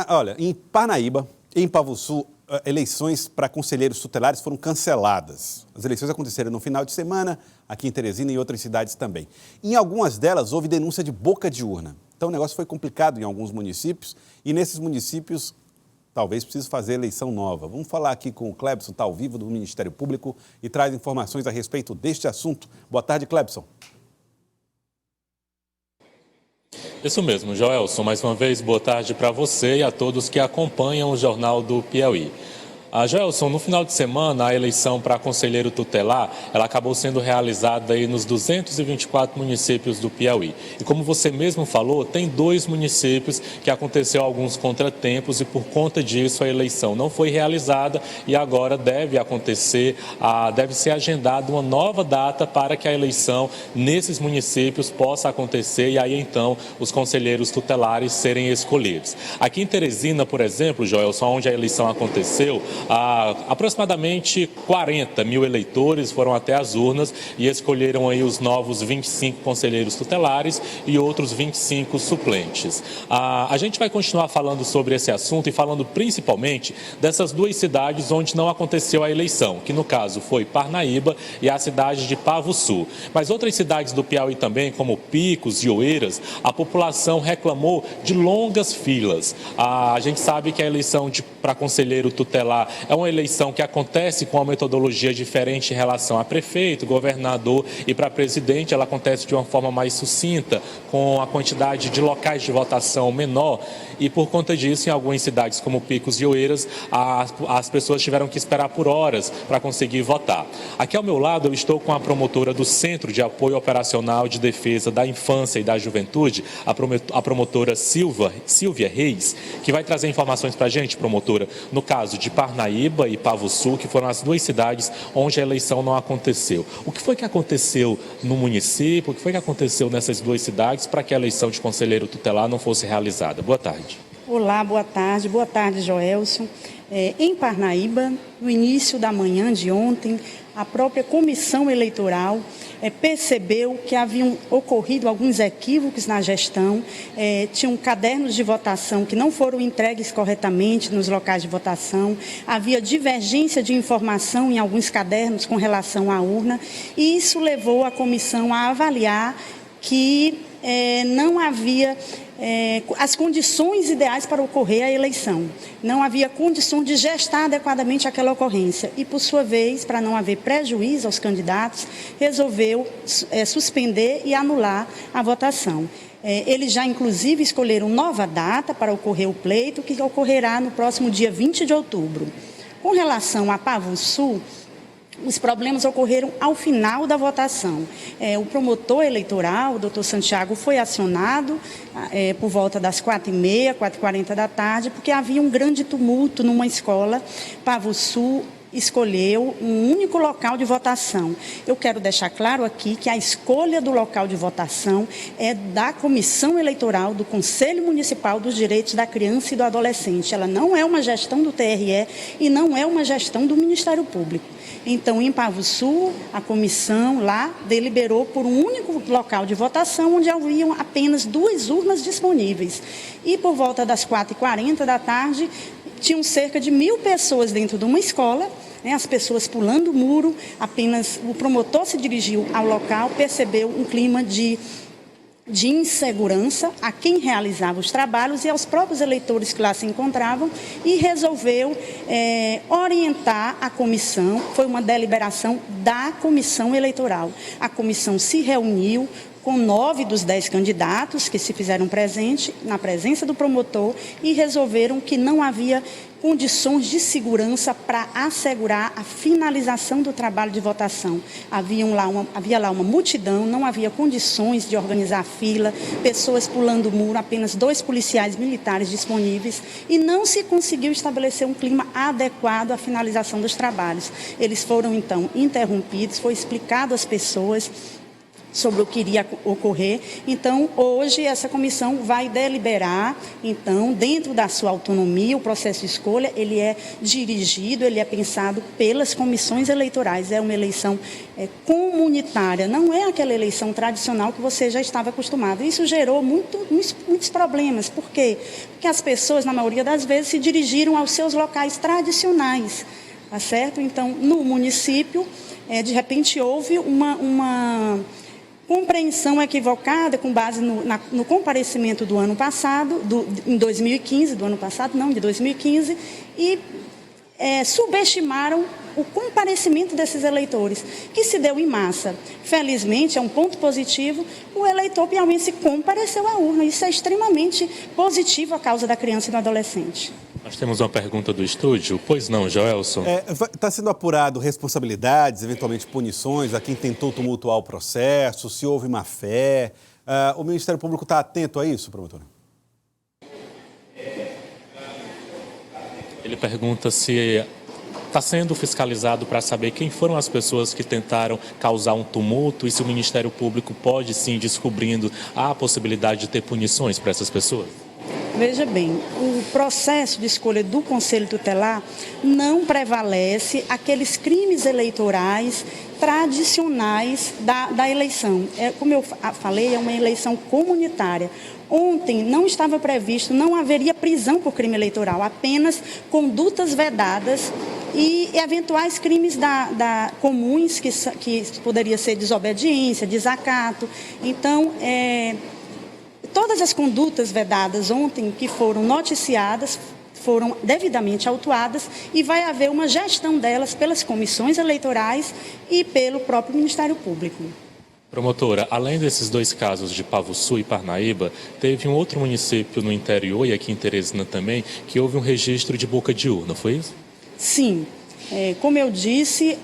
Olha, em Parnaíba, em Pavussu, eleições para conselheiros tutelares foram canceladas. As eleições aconteceram no final de semana, aqui em Teresina e em outras cidades também. Em algumas delas, houve denúncia de boca de urna. Então, o negócio foi complicado em alguns municípios e nesses municípios, talvez precise fazer eleição nova. Vamos falar aqui com o Clebson, está ao vivo do Ministério Público e traz informações a respeito deste assunto. Boa tarde, Clebson. Isso mesmo, Joelson. Mais uma vez, boa tarde para você e a todos que acompanham o Jornal do Piauí. Joelson, no final de semana, a eleição para conselheiro tutelar, ela acabou sendo realizada aí nos 224 municípios do Piauí. E como você mesmo falou, tem 2 municípios que aconteceu alguns contratempos e por conta disso a eleição não foi realizada e agora deve ser agendada uma nova data para que a eleição nesses municípios possa acontecer e aí então os conselheiros tutelares serem escolhidos. Aqui em Teresina, por exemplo, Joelson, onde a eleição aconteceu, aproximadamente 40 mil eleitores foram até as urnas e escolheram aí os novos 25 conselheiros tutelares e outros 25 suplentes. A gente vai continuar falando sobre esse assunto e falando principalmente dessas 2 cidades onde não aconteceu a eleição, que no caso foi Parnaíba e a cidade de Pavussu. Mas outras cidades do Piauí também, como Picos e Oeiras, a população reclamou de longas filas. A gente sabe que a eleição para conselheiro tutelar é uma eleição que acontece com uma metodologia diferente em relação a prefeito, governador e para presidente. Ela acontece de uma forma mais sucinta, com a quantidade de locais de votação menor. E por conta disso, em algumas cidades como Picos e Oeiras, as pessoas tiveram que esperar por horas para conseguir votar. Aqui ao meu lado, eu estou com a promotora do Centro de Apoio Operacional de Defesa da Infância e da Juventude, a promotora Silvia Reis, que vai trazer informações para a gente, promotora, no caso de Parnaíba e Pavussu, que foram as 2 cidades onde a eleição não aconteceu. O que foi que aconteceu no município? O que foi que aconteceu nessas 2 cidades para que a eleição de conselheiro tutelar não fosse realizada? Boa tarde. Olá, boa tarde. Boa tarde, Joelson. Em Parnaíba, no início da manhã de ontem, a própria comissão eleitoral percebeu que haviam ocorrido alguns equívocos na gestão, tinham cadernos de votação que não foram entregues corretamente nos locais de votação, havia divergência de informação em alguns cadernos com relação à urna, e isso levou a comissão a avaliar que não havia as condições ideais para ocorrer a eleição. Não havia condição de gestar adequadamente aquela ocorrência e, por sua vez, para não haver prejuízo aos candidatos, resolveu suspender e anular a votação. Eles já, inclusive, escolheram nova data para ocorrer o pleito, que ocorrerá no próximo dia 20 de outubro. Com relação a Pavussu, os problemas ocorreram ao final da votação. O promotor eleitoral, o doutor Santiago, foi acionado por volta das 4h30, 4h40 da tarde, porque havia um grande tumulto numa escola. Pavussu escolheu um único local de votação. Eu quero deixar claro aqui que a escolha do local de votação é da Comissão Eleitoral do Conselho Municipal dos Direitos da Criança e do Adolescente. Ela não é uma gestão do TRE e não é uma gestão do Ministério Público. Então, em Pavussu, a comissão lá deliberou por um único local de votação, onde haviam apenas 2 urnas disponíveis. E por volta das 4h40 da tarde, tinham cerca de 1.000 pessoas dentro de uma escola, as pessoas pulando o muro. Apenas o promotor se dirigiu ao local, percebeu um clima de insegurança a quem realizava os trabalhos e aos próprios eleitores que lá se encontravam e resolveu orientar a comissão. Foi uma deliberação da comissão eleitoral. A comissão se reuniu com 9 dos 10 candidatos que se fizeram presente, na presença do promotor, e resolveram que não havia condições de segurança para assegurar a finalização do trabalho de votação. Havia lá uma multidão, não havia condições de organizar fila, pessoas pulando o muro, apenas 2 policiais militares disponíveis, e não se conseguiu estabelecer um clima adequado à finalização dos trabalhos. Eles foram, então, interrompidos, foi explicado às pessoas sobre o que iria ocorrer. Então, hoje, essa comissão vai deliberar, então, dentro da sua autonomia, o processo de escolha, ele é dirigido, ele é pensado pelas comissões eleitorais. É uma eleição comunitária, não é aquela eleição tradicional que você já estava acostumado. Isso gerou muitos problemas. Por quê? Porque as pessoas, na maioria das vezes, se dirigiram aos seus locais tradicionais, tá certo? Então, no município, de repente, houve uma compreensão equivocada com base no comparecimento do ano passado, em 2015, do ano passado, não, de 2015, e subestimaram o comparecimento desses eleitores, que se deu em massa. Felizmente, é um ponto positivo, o eleitor piauiense compareceu à urna. Isso é extremamente positivo à causa da criança e do adolescente. Nós temos uma pergunta do estúdio. Pois não, Joelson? Está sendo apurado responsabilidades, eventualmente punições a quem tentou tumultuar o processo, se houve má fé. O Ministério Público está atento a isso, promotora? Ele pergunta se está sendo fiscalizado para saber quem foram as pessoas que tentaram causar um tumulto e se o Ministério Público pode, sim, descobrindo a possibilidade de ter punições para essas pessoas. Veja bem, o processo de escolha do Conselho Tutelar não prevalece aqueles crimes eleitorais tradicionais da eleição. Como eu falei, é uma eleição comunitária. Ontem não estava previsto, não haveria prisão por crime eleitoral, apenas condutas vedadas e eventuais crimes comuns, que poderia ser desobediência, desacato. Então, todas as condutas vedadas ontem que foram noticiadas foram devidamente autuadas e vai haver uma gestão delas pelas comissões eleitorais e pelo próprio Ministério Público. Promotora, além desses dois casos de Pavussu e Parnaíba, teve um outro município no interior e aqui em Teresina também, que houve um registro de boca de urna, foi isso? Sim. Como eu disse,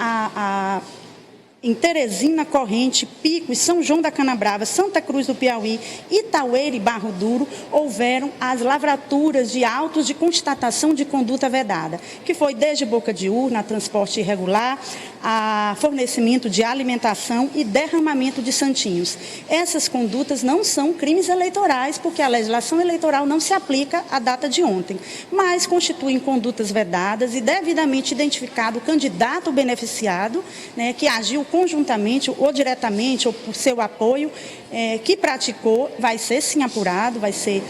em Teresina, Corrente, Pico e São João da Canabrava, Santa Cruz do Piauí, Itaueira e Barro Duro, houveram as lavraturas de autos de constatação de conduta vedada, que foi desde boca de urna, transporte irregular, a fornecimento de alimentação e derramamento de santinhos. Essas condutas não são crimes eleitorais, porque a legislação eleitoral não se aplica à data de ontem, mas constituem condutas vedadas e devidamente identificado o candidato beneficiado, que agiu conjuntamente ou diretamente ou por seu apoio, que praticou, vai ser sim apurado, vai ser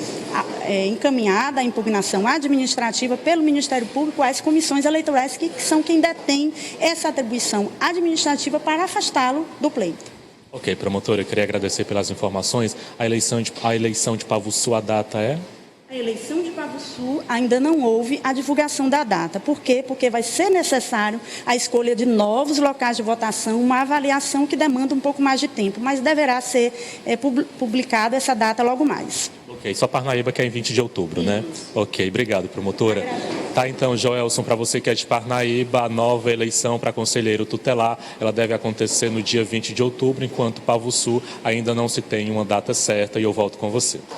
encaminhada a impugnação administrativa pelo Ministério Público às comissões eleitorais, que são quem detém essa atribuição administrativa para afastá-lo do pleito. Ok, promotora, eu queria agradecer pelas informações. A eleição de Pavussu, a data é? A eleição de Pavussu ainda não houve a divulgação da data. Por quê? Porque vai ser necessário a escolha de novos locais de votação, uma avaliação que demanda um pouco mais de tempo, mas deverá ser publicada essa data logo mais. Ok, só Parnaíba que é em 20 de outubro, né? Ok, obrigado, promotora. Tá, então, Joelson, para você que é de Parnaíba, a nova eleição para conselheiro tutelar, ela deve acontecer no dia 20 de outubro, enquanto Pavussu ainda não se tem uma data certa, e eu volto com você.